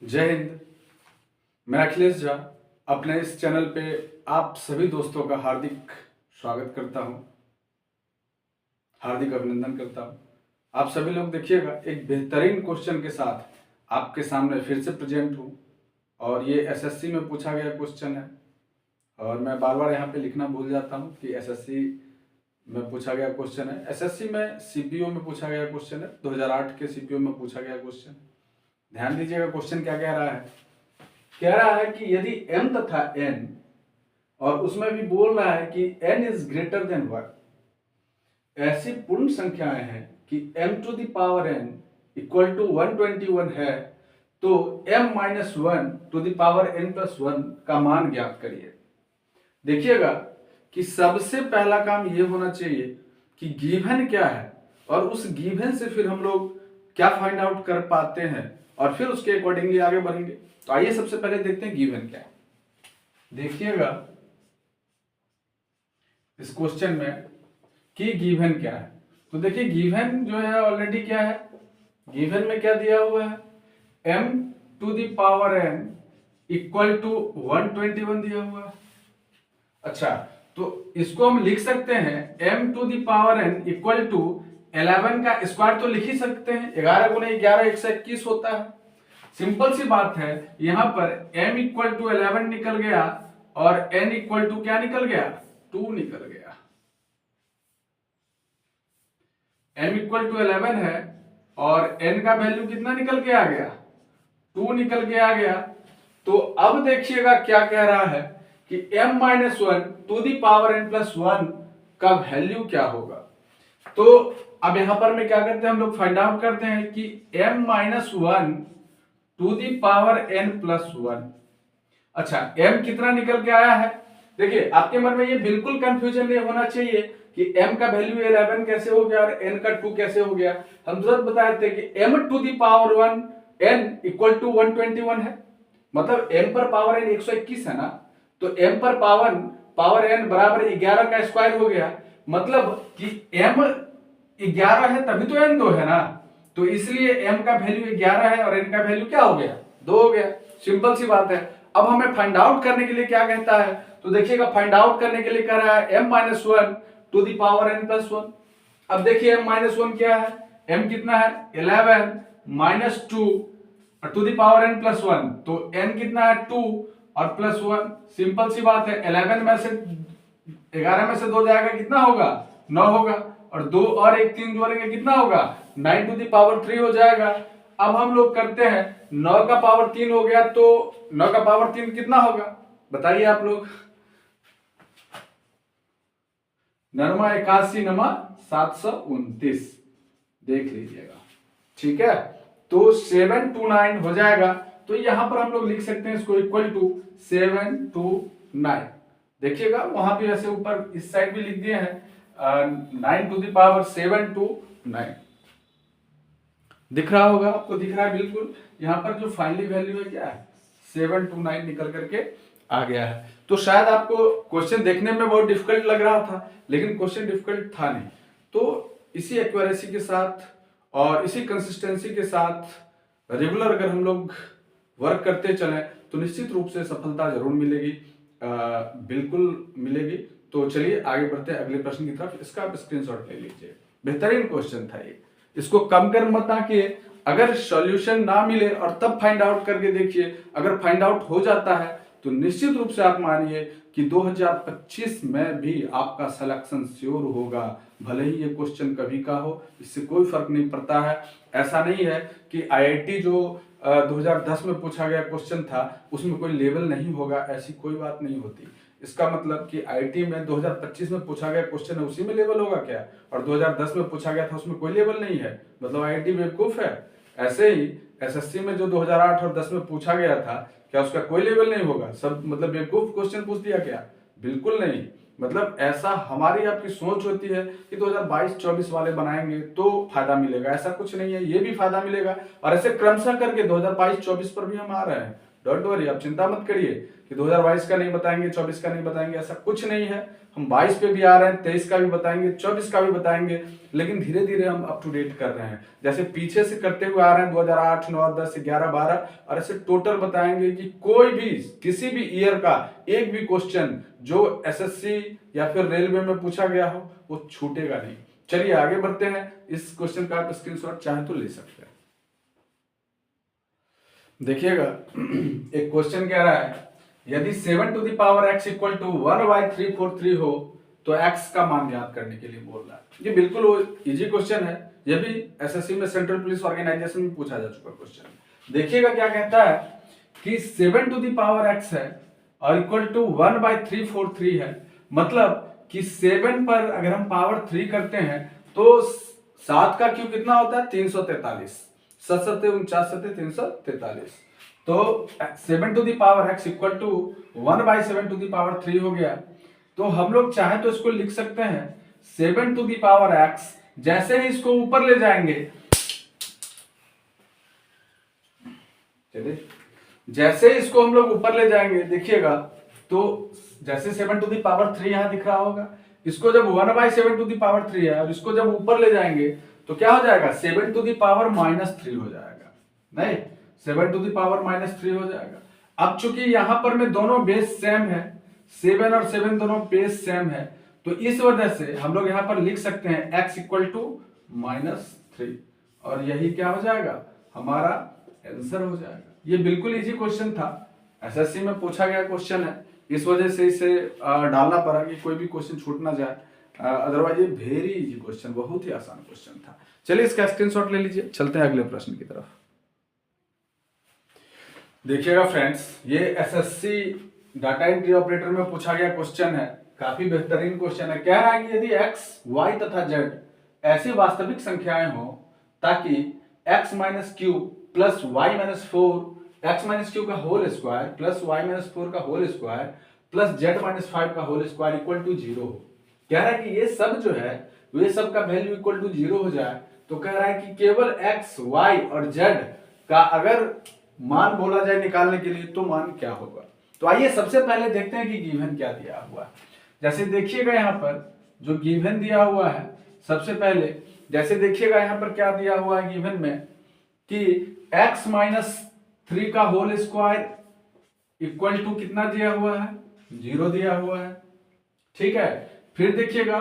जय हिंद। मैं अखिलेश झा अपने इस चैनल पे आप सभी दोस्तों का हार्दिक स्वागत करता हूं, हार्दिक अभिनंदन करता हूं। आप सभी लोग देखिएगा, एक बेहतरीन क्वेश्चन के साथ आपके सामने फिर से प्रेजेंट हूं और ये एसएससी में पूछा गया क्वेश्चन है। और मैं बार बार यहाँ पे लिखना भूल जाता हूँ कि एसएससी में पूछा गया क्वेश्चन है। एसएससी में सीपीओ में पूछा गया क्वेश्चन है, 2008 के सीपीओ में पूछा गया क्वेश्चन है। ध्यान दीजिएगा क्वेश्चन क्या कह रहा है। कह रहा है कि यदि m तथा n, और उसमें भी बोल रहा है कि n इज ग्रेटर देन 1, ऐसी पूर्ण संख्याएं हैं कि m to the power n equal to 121 है, तो m minus 1 to the power n plus 1 का मान ज्ञात करिए। देखिएगा कि सबसे पहला काम यह होना चाहिए कि गिवन क्या है, और उस गिवन से फिर हम लोग क्या फाइंड आउट कर पाते हैं और फिर उसके अकॉर्डिंगली आगे बढ़ेंगे। तो आइए सबसे पहले देखते हैं गिवन क्या है। देखिएगा इस क्वेश्चन में कि गिवन क्या है। तो देखिए गिवन जो है ऑलरेडी क्या है, गिवन में क्या दिया हुआ है, m to the power n equal to 121 दिया हुआ है। अच्छा, तो इसको हम लिख सकते हैं m to the power n equal to 11 का स्क्वायर तो लिख ही सकते हैं। 11 गुना 11 121 होता है। सिंपल सी बात है, यहां पर m इक्वल टू 11 निकल गया और n इक्वल टू क्या निकल गया, 2 निकल गया। m इक्वल टू 11 है और n का वैल्यू कितना निकल के आ गया, 2 निकल के आ गया। तो अब देखिएगा क्या कह रहा है कि m minus 1 to the power n plus 1 का वैल्यू क्या होगा। तो अब यहां पर मैं क्या करते हैं, हम लोग फाइंड आउट करते हैं कि m minus 1 to the power n plus 1। अच्छा, m कितना निकल के आया है। देखिए आपके मन में ये बिल्कुल कंफ्यूजन नहीं होना चाहिए कि m का वैल्यू 11 कैसे हो गया और n का 2 कैसे हो गया। हम तुरंत बताए थे कि m to the power 1 n equal to 121 है, मतलब m पर पावर n 121 है ना, तो m पर पावर n बराबर 11 का स्क्वायर हो गया। मतलब कि m 11 है तभी तो n 2 है ना, तो इसलिए m का वैल्यू 11 है और n का वैल्यू क्या हो गया, 2 हो गया। सिंपल सी बात है। अब हमें फाइंड आउट करने के लिए क्या कहता है, तो देखिएगा फाइंड आउट करने के लिए कह रहा है m minus 1 to the power n plus 1। अब देखिए m माइनस 1 क्या है, m कितना है 11 minus 2 to the power n plus 1, तो n कितना है 2 और प्लस 1। सिंपल सी बात है, 11 में से 11 में से 2 जाएगा कितना होगा, 9 होगा, और 2 और 1 3 जोड़ेंगे कितना होगा, 9 टू दी पावर 3 हो जाएगा। अब हम लोग करते हैं 9 का पावर 3 हो गया, तो 9 का पावर 3 कितना होगा बताइए आप लोग। 9 81 नमा 729, देख लीजिएगा, ठीक है। तो 729 हो जाएगा। तो यहां पर हम लोग लिख सकते हैं इसको इक्वल टू 729। देखिएगा वहां भी ऐसे ऊपर इस साइड भी लिख दिए हैं 9 टू द पावर 729, दिख रहा होगा आपको, दिख रहा है बिल्कुल। यहां पर जो फाइनली वैल्यू है क्या है, 729 निकल करके आ गया है। तो शायद आपको क्वेश्चन देखने में बहुत डिफिकल्ट लग रहा था, लेकिन क्वेश्चन डिफिकल्ट था नहीं। तो इसी एक्यूरेसी के साथ और इसी कंसिस्टेंसी के साथ रेगुलर अगर हम लोग वर्क करते चले तो निश्चित रूप से सफलता जरूर मिलेगी, बिल्कुल मिलेगी। तो चलिए आगे बढ़ते हैं अगले प्रश्न की तरफ। इसका आप स्क्रीनशॉट ले लीजिए। बेहतरीन क्वेश्चन था ये, इसको कम कर मत आंकिए। अगर सॉल्यूशन ना मिले और तब फाइंड आउट करके देखिए, अगर फाइंड आउट हो जाता है तो निश्चित रूप से आप मानिए कि 2025 में भी आपका सिलेक्शन श्योर होगा। भले ही ये क्वेश्चन कभी का हो, इससे कोई फर्क नहीं पड़ता है। ऐसा नहीं है कि आईआईटी जो 2010 में पूछा गया क्वेश्चन था उसमें कोई लेवल नहीं होगा, ऐसी कोई बात नहीं होती। इसका मतलब कि आईआईटी में 2025 में पूछा गया क्वेश्चन है उसी में लेवल होगा क्या, और 2010 में पूछा गया था उसमें कोई लेवल नहीं है, मतलब आईआईटी बेवकूफ है। ऐसे ही एसएससी में जो 2008 और 10 में पूछा गया था, क्या उसका कोई लेवल नहीं होगा, सब मतलब बेवकूफ क्वेश्चन पूछ दिया क्या, बिल्कुल नहीं। मतलब ऐसा हमारी आपकी सोच होती है कि 2022-24 वाले बनाएंगे तो फायदा मिलेगा, ऐसा कुछ नहीं है, ये भी फायदा मिलेगा। और ऐसे क्रमशः करके 2022-24 पर भी हम आ रहे हैं, डोंट वरी, आप चिंता मत करिए कि 2022 का नहीं बताएंगे, 24 का नहीं बताएंगे, ऐसा कुछ नहीं है। हम 22 पे भी आ रहे हैं, 23 का भी बताएंगे, 24 का भी बताएंगे, लेकिन धीरे धीरे हम अप टू डेट कर रहे हैं। जैसे पीछे से करते हुए आ रहे हैं 2008, 9, 10, 11, 12, और ऐसे टोटल बताएंगे कि कोई भी किसी भी ईयर का एक भी क्वेश्चन जो एसएससी या फिर रेलवे में पूछा गया हो वो छूटेगा नहीं। चलिए आगे बढ़ते हैं। इस क्वेश्चन का आप स्क्रीनशॉट चाहे तो ले सकते हैं। देखिएगा एक क्वेश्चन कह रहा है यदि 7 to the power x equal to 1/343 हो तो x का मान ज्ञात करने के लिए बोल रहा है। ये बिल्कुल इजी क्वेश्चन है, ये भी एसएससी में सेंट्रल पुलिस ऑर्गेनाइजेशन में पूछा जा चुका क्वेश्चन। देखिएगा क्या कहता है कि 7 टू द पावर x है और इक्वल टू 1/343 है, मतलब कि 7 पर अगर हम पावर 3 करते हैं तो 7 का क्यूब कितना होता है 343, 7 7 49 7 343। तो 7 to the power x equal to 1/7 to the power 3 हो गया। तो हम लोग चाहे तो इसको लिख सकते हैं 7 टू द पावर x, जैसे ही इसको ऊपर ले जाएंगे, चलिए जैसे इसको हम लोग ऊपर ले जाएंगे देखिएगा, तो जैसे 7 टू द पावर 3 यहां दिख रहा होगा, इसको जब 1/7 टू द पावर 3 है और इसको जब ऊपर ले जाएंगे तो क्या हो जाएगा 7 टू द पावर -3 हो जाएगा, नहीं 7 टू द पावर -3 हो जाएगा। अब चूंकि यहां पर में दोनों बेस सेम है, 7 और 7 दोनों बेस सेम है, तो इस वजह से हम लोग यहां पर लिख सकते हैं x इक्वल टू -3, और यही क्या हो जाएगा हमारा आंसर हो जाएगा। ये बिल्कुल इजी क्वेश्चन था, एसएससी में पूछा गया क्वेश्चन है, इस वजह से इसे डालना पड़ा कि कोई भी क्वेश्चन छूट ना जाए, अदरवाइज ये वेरी इजी क्वेश्चन, बहुत ही आसान क्वेश्चन था। चलिए इसका स्क्रीनशॉट ले लीजिए, चलते हैं अगले प्रश्न की तरफ। देखिएगा फ्रेंड्स, ये एसएससी डाटा एंट्री ऑपरेटर में पूछा गया क्वेश्चन है, काफी बेहतरीन क्वेश्चन है। कह रहा है कि यदि x, y तथा z ऐसी वास्तविक संख्याएं हो ताकि x minus Q plus Y minus four, X minus Q का whole square plus Y minus four का whole square plus Z minus 5 का होल स्क्वायर इक्वल टू 0 हो। कह रहा है कि ये सब जो है ये सब का वैल्यू इक्वल टू 0 हो जाए, तो कह रहा है कि केवल x, y और z का अगर मान बोला जाए निकालने के लिए तो मान क्या होगा। तो आइए सबसे पहले देखते हैं कि गिवन क्या दिया हुआ है। जैसे देखिएगा यहाँ पर जो गिवन दिया हुआ है, सबसे पहले जैसे देखिएगा यहाँ पर क्या दिया हुआ है गिवन में कि x माइनस 3 का होल स्क्वायर इक्वल टू कितना दिया हुआ है 0 दिया हुआ है, ठीक है। फिर देखिएगा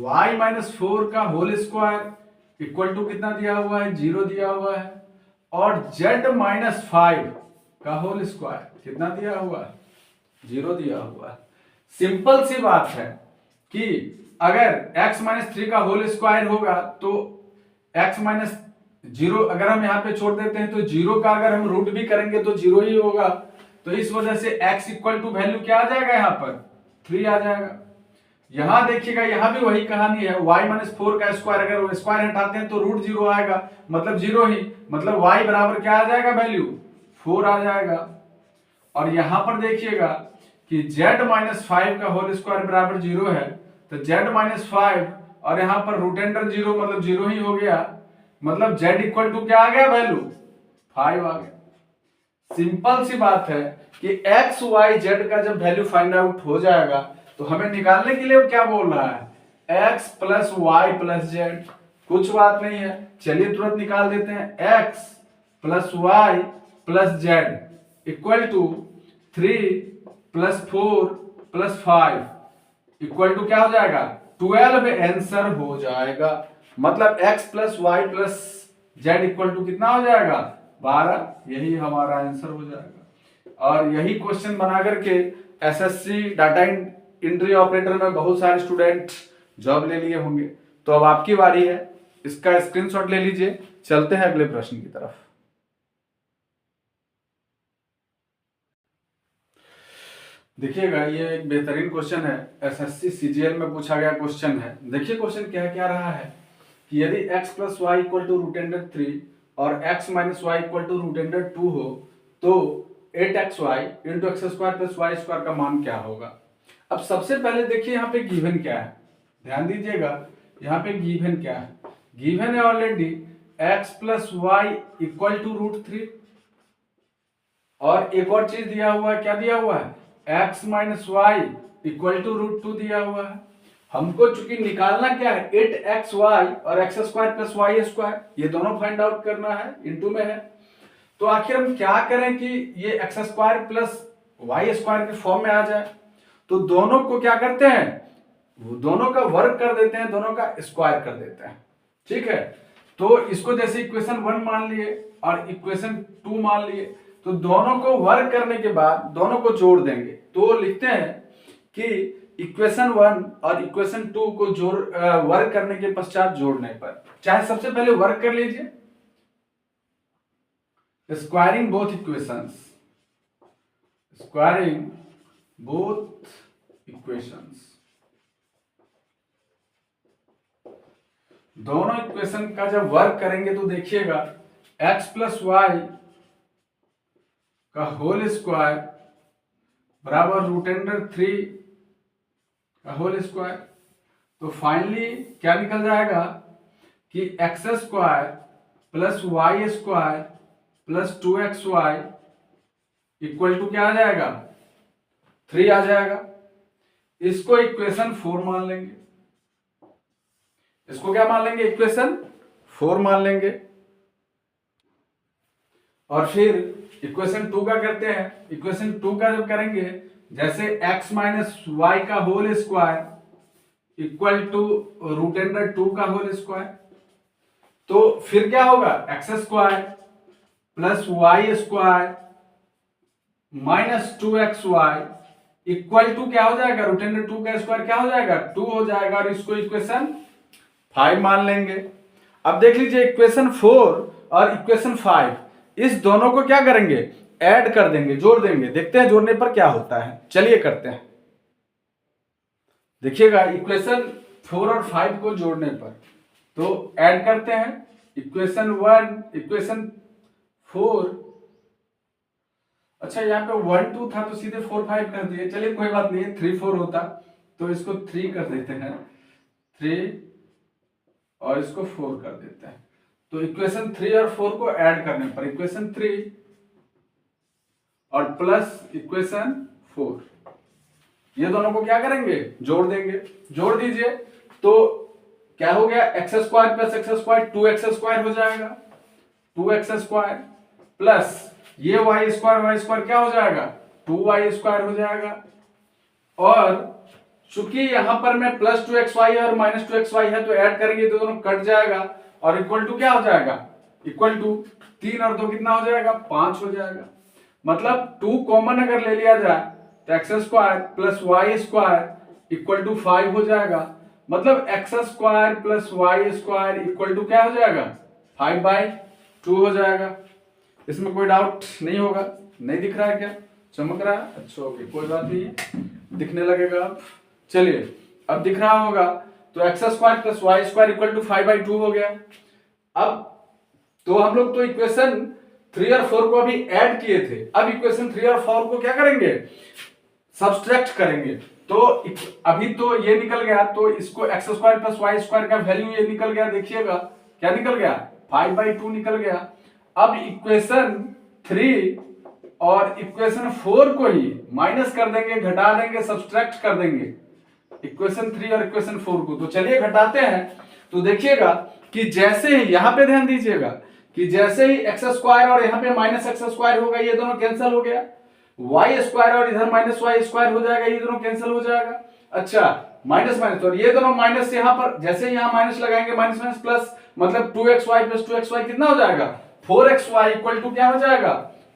y माइनस 4 का होल स्क्वायर इक्वल टू कितना दिया हुआ है 0 दिया हुआ है, और z माइनस 5 का होल स्क्वायर कितना दिया हुआ है 0 दिया हुआ है। सिंपल सी बात है कि अगर x माइनस 3 का होल स्क्वायर होगा तो x माइनस 0 अगर हम यहाँ पे छोड़ देते हैं तो 0 का अगर हम रूट भी करेंगे तो 0 ही होगा, तो इस वजह से x इक्वल टू वैल्यू क्या आ जाएगा यहाँ पर 3 आ जाएगा। यहां देखिएगा यहां भी वही कहानी है, y माइनस 4 का स्क्वायर अगर स्क्वायर हटाते हैं तो रूट 0 आएगा, मतलब 0 ही, मतलब y बराबर क्या आ जाएगा वैल्यू 4 आ जाएगा। और यहां पर देखिएगा कि z माइनस 5 का होल स्क्वायर बराबर 0 है, तो z माइनस 5 और यहां पर रूट अंडर 0 मतलब 0 ही हो गया, मतलब z इक्वल टू क्या आ गया वैल्यू 5 आ गया। सिंपल सी बात है कि x, y, z का जब वैल्यू फाइंड आउट हो जाएगा तो हमें निकालने के लिए क्या बोल रहा है x plus y plus z, कुछ बात नहीं है, चलिए तुरंत निकाल देते हैं। x plus y plus z equal to 3 plus 4 plus 5 equal to क्या हो जाएगा 12 आंसर हो जाएगा, मतलब x plus y plus z equal to कितना हो जाएगा 12, यही हमारा आंसर हो जाएगा। और यही क्वेश्चन बना करके एसएससी डाटा एंट्री ऑपरेटर में बहुत सारे स्टूडेंट जॉब ले लिए होंगे। तो अब आपकी बारी है, इसका स्क्रीनशॉट ले लीजिए, चलते हैं अगले प्रश्न की तरफ। देखिएगा ये एक बेहतरीन क्वेश्चन है, एसएससी सीजीएल में पूछा गया क्वेश्चन है। देखिए क्वेश्चन क्या रहा है कि यदि x plus y equal to root under 3 और x minus y equal to root under 2 हो तो 8xy into x square plus y square का मान क्या होगा। अब सबसे पहले देखिए यहाँ पे गिवन क्या है, ध्यान दीजिएगा यहाँ पे गिवन क्या है। गिवन है already x plus y equal to root 3 और एक और चीज दिया हुआ है, क्या दिया हुआ है, x minus y equal to √2 दिया हुआ है। हमको चूंकि निकालना क्या है, 8xy और x square plus y square, ये दोनों फाइंड आउट करना है, इनटू में है। तो आखिर हम क्या करें कि ये x square plus y square के फॉर्म में आ जाए। तो दोनों को क्या करते हैं, दोनों का वर्ग कर देते हैं, दोनों का स्क्वायर कर देते हैं, ठीक है। तो इसको जैसे इक्वेशन 1 मान लिए और इक्वेशन 2 मान लिए, तो दोनों को वर्ग करने के बाद दोनों को जोड़ देंगे। तो लिखते हैं कि इक्वेशन 1 और इक्वेशन 2 को वर्ग करने के पश्चात जोड़ने पर, चाहे सबसे पहले वर्ग कर लीजिए, squaring both equations, squaring both equations, दोनों इक्वेशन का जब वर्क करेंगे तो देखिएगा x प्लस वाई का होल स्क्वायर बराबर √3 का होल स्क्वायर। तो फाइनली क्या निकल जाएगा कि x square plus y square plus 2xy equal to क्या आ जाएगा, 3 आ जाएगा। इसको इक्वेशन 4 मान लेंगे, इसको क्या मान लेंगे, इक्वेशन 4 मान लेंगे। और फिर इक्वेशन 2 का करते हैं, इक्वेशन 2 का जब करेंगे, जैसे x माइनस वाई का होल स्क्वायर इक्वल टू √2 का होल स्क्वायर, तो फिर क्या होगा, x square plus y square minus 2xy equal to क्या हो जाएगा, √2 का स्क्वायर क्या हो जाएगा, 2 हो जाएगा। और इसको इक्वेशन 5 मान लेंगे। अब देख लीजिए इक्वेशन 4 और इक्वेशन 5, इस दोनों को क्या करेंगे, ऐड कर देंगे, जोड़ देंगे। देखते हैं जोड़ने पर क्या होता है, चलिए करते हैं। देखिएगा इक्वेशन 4 और 5 को जोड़ने पर, तो ऐड करते हैं, इक्वेशन 1 इक्वेशन 4, अच्छा यहाँ पे 1 2 था तो सीधे 4 5 कर दिए, चलिए कोई बात नहीं, 3 4 होता तो इसको 3 कर देते हैं, 3 और इसको 4 कर देते हैं। तो इक्वेशन 3 और 4 को ऐड करने पर इक्वेशन 3 और प्लस इक्वेशन 4, ये दोनों को क्या करेंगे, जोड़ देंगे। जोड़ दीजिए तो क्या हो गया, x square plus x square 2x square हो जाएगा, 2x स्क्वायर प्लस ये वाई स्क्वायर क्या हो जाएगा, 2y स्क्वायर हो जाएगा। और चूंकि यहां पर मैं प्लस 2xy और माइनस 2xy है तो ऐड करेंगे तो दोनों कट जाएगा और इक्वल टू क्या हो जाएगा, इक्वल टू 3 और 2 कितना हो जाएगा, 5 हो जाएगा। मतलब 2 कॉमन अगर ले लिया जाए तो x square plus y square equal to 5 हो जाएगा। मतलब x square plus y square equal to क्या हो जाएगा, 5/2 हो जाएगा। इसमें कोई डाउट नहीं होगा, नहीं दिख रहा है क्या, चमक रहा है, अच्छा ओके कोई बात नहीं है, दिखने लगेगा अब। चलिए अब दिख रहा होगा, तो x square plus y square equal to 5/2 हो गया। अब तो हम लोग तो इक्वेशन 3 और 4 को अभी ऐड किए थे, अब इक्वेशन 3 और 4 को क्या करेंगे, सब्सट्रैक्ट करेंगे। तो अभी तो ये निकल गया, तो इसको x square plus y square का वैल्यू ये निकल गया, देखिएगा क्या निकल गया, 5/2 निकल गया। अब इक्वेशन 3 और इक्वेशन 4 को ही माइनस कर देंगे, घटा देंगे, सब्सट्रैक्ट कर देंगे इक्वेशन 3 और इक्वेशन 4 को। तो चलिए घटाते हैं, तो देखिएगा कि जैसे ही यहां पे ध्यान दीजिएगा कि जैसे ही एक्स स्क्वायर और यहां पे माइनस एक्स स्क्वायर होगा, ये दोनों कैंसिल हो गया, वाई स्क्वायर और इधर माइनस वाई स्क्वायर हो जाएगा, ये दोनों कैंसिल हो जाएगा। अच्छा माइनस माइनस, और ये दोनों माइनस यहां पर जैसे यहां माइनस लगाएंगे, माइनस माइनस प्लस, मतलब 2xy प्लस 2xy कितना हो जाएगा, 4xy इक्वल टू क्या हो जाएगा,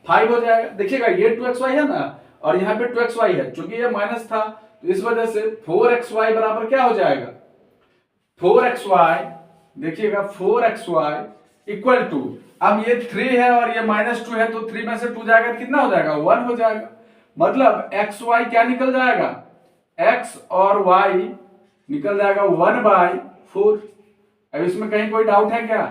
5 हो जाएगा। देखिएगा ये 2xy है ना और यहाँ पे 2xy है, क्योंकि ये माइनस था तो इस वजह से 4xy बराबर क्या हो जाएगा, 4xy, देखिएगा 4xy इक्वल टू, अब ये 3 है और ये -2 है तो 3 में से 2 जाएगा तो कितना हो जाएगा, 1 हो जाएगा। मतलब xy क्या निकल जाएगा, x और y निकल जाएगा 1/4। अब इसमें कहीं कोई डाउट है क्या,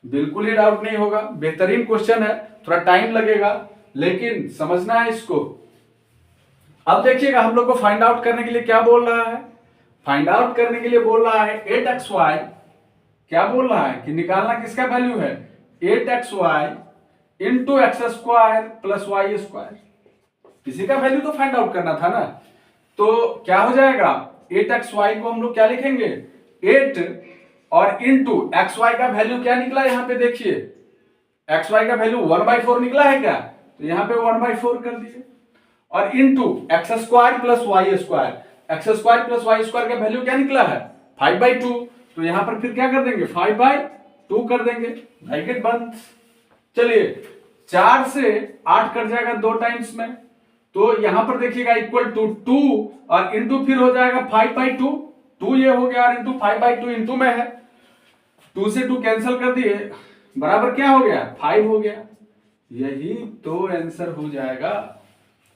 बिल्कुल ही डाउट नहीं होगा, बेहतरीन क्वेश्चन है, थोड़ा टाइम लगेगा लेकिन समझना है इसको। अब देखिएगा हम लोग को फाइंड आउट करने के लिए क्या बोल रहा है, फाइंड आउट करने के लिए बोल रहा है 8xy, क्या बोल रहा है कि निकालना किसका वैल्यू है, 8xy into x square plus y square. इसी का वैल्यू तो फाइंड आउट करना था ना। तो क्या हो जाएगा, 8xy को हम लोग क्या लिखेंगे, 8 और इंटू एक्स वाई का वैल्यू क्या निकला यहां पे देखिए, एक्स वाई का वैल्यू 1/4 निकला है क्या, तो यहां पे 1/4 कर दिए, और into x square plus y square, x square plus y square का वैल्यू क्या निकला है 5/2, तो यहां पर फिर क्या कर देंगे 5/2 कर देंगे, ब्रैकेट बंद। चलिए 4 से 8 कट जाएगा 2 टाइम्स में, तो यहां पर देखिएगा इक्वल टू 2 और इंटू फिर हो जाएगा 5/2, 2 ये हो गया और इंटू 5/2 इंटू में है, 2 से 2 कैंसिल कर दिए, बराबर क्या हो गया 5 हो गया। यही तो आंसर हो जाएगा।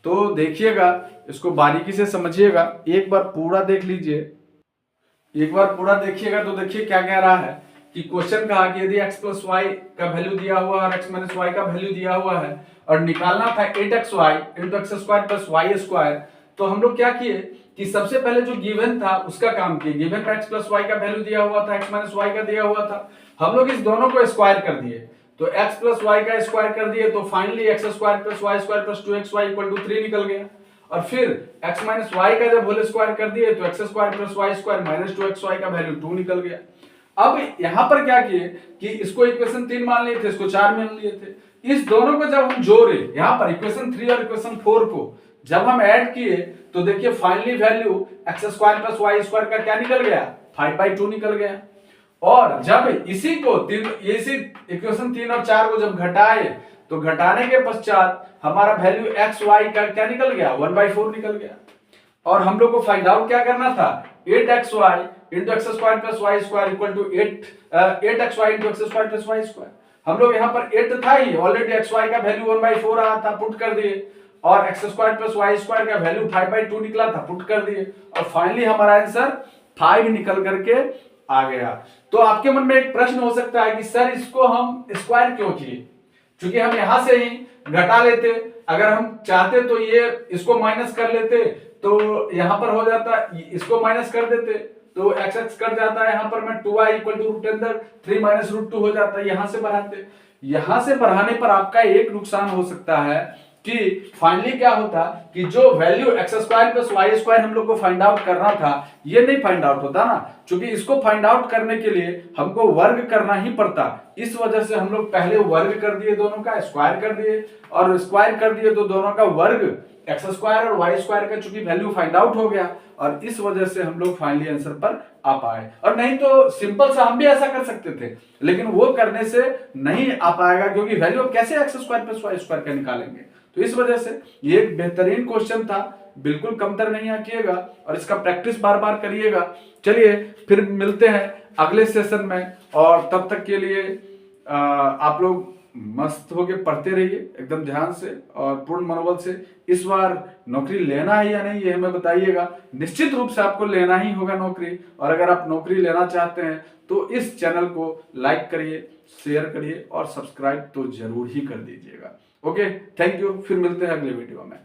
तो देखिएगा, इसको बारीकी से समझिएगा, एक बार पूरा देख लीजिए, एक बार पूरा देखिएगा तो देखिए क्या कह रहा है कि क्वेश्चन कहा कि यदि x प्लस वाई का वैल्यू दिया हुआ है और x माइनस वाई का वैल्यू दिया हुआ है और निकालना था 8xy into x square plus y square, तो हम लोग क्या किए कि सबसे पहले जो गिवन था उसका काम किए, गिवन का x प्लस वाई का वैल्यू दिया हुआ था, x माइनस वाई का दिया हुआ था, हम लोग इस दोनों को स्क्वायर कर दिए, तो x प्लस वाई का स्क्वायर कर दिए, तो finally x square plus y square plus 2xy equal to 3 निकल गया, और फिर x माइनस वाई का जब होल स्क्वायर कर दिए तो x square plus y square minus 2xy का वैल्यू 2 निकल गया। अब यहां पर क्या किए कि इसको इक्वेशन 3 मान लिए थे, इसको 4 मान लिए थे, इस दोनों को जब हम जोड़े यहां पर इक्वेशन 3 और इक्वेशन 4 को जब हम ऐड किए तो देखिए finally value x square plus y square का क्या निकल गया 5/2 निकल गया। और जब इसी को इसी इक्वेशन 3 और 4 को जब घटाए तो घटाने के पश्चात हमारा वैल्यू एक्स वाई का क्या निकल गया 1/4 निकल गया, और हम लोग को फाइंड आउट क्या करना था 8xy into x square plus y square equal to 8xy into x square plus y square. हम लोग यहाँ पर 8 था ही ऑलरेडी, xy का वैल्यू 1/4 आया था, पुट कर दिए, और x square plus y square का वैल्यू 5/2 निकला था, पुट कर दिए, और फाइनली हमारा आंसर 5 निकल करके आ गया। तो आपके मन में एक प्रश्न हो सकता है कि सर इसको हम स्क्वायर क्यों किए, क्योंकि हम यहां से ही घटा लेते, अगर हम चाहते तो ये इसको माइनस कर लेते तो यहां पर हो जाता, इसको माइनस कर देते तो x x कट जाता है, यहां पर मैं 2y इक्वल टू रूट अंदर 3 माइनस रूट 2 हो जाता है, यहां से बढ़ाते, यहां से बढ़ाने पर आपका एक नुकसान हो सकता है कि फाइनली क्या होता कि जो value x square plus y square हम लोग को फाइंड आउट करना था ये नहीं फाइंड आउट होता ना, क्योंकि इसको फाइंड आउट करने के लिए हमको वर्ग करना ही पड़ता, इस वजह से हम लोग पहले वर्ग कर दिए, दोनों का स्क्वायर कर दिए, और स्क्वायर कर दिए तो दोनों का वर्ग एक्स स्क्वायर और वाई स्क्वायर का चूंकि वैल्यू फाइंड आउट हो गया, और इस वजह से हम लोग फाइनली आंसर पर आ पाए। और नहीं तो सिंपल सा हम भी ऐसा कर सकते थे, लेकिन वो करने से नहीं आ पाएगा, क्योंकि वैल्यू कैसे x square plus y square का निकालेंगे। तो इस वजह से ये एक बेहतरीन क्वेश्चन था, बिल्कुल कमतर नहीं आकिएगा और इसका प्रैक्टिस बार बार करिएगा। चलिए फिर मिलते हैं अगले सेशन में, और तब तक के लिए आप लोग मस्त होके पढ़ते रहिए एकदम ध्यान से और पूर्ण मनोबल से। इस बार नौकरी लेना है या नहीं ये हमें बताइएगा, निश्चित रूप से आपको लेना ही होगा नौकरी, और अगर आप नौकरी लेना चाहते हैं तो इस चैनल को लाइक करिए, शेयर करिए और सब्सक्राइब तो जरूर ही कर दीजिएगा। ओके, थैंक यू, फिर मिलते हैं अगले वीडियो में।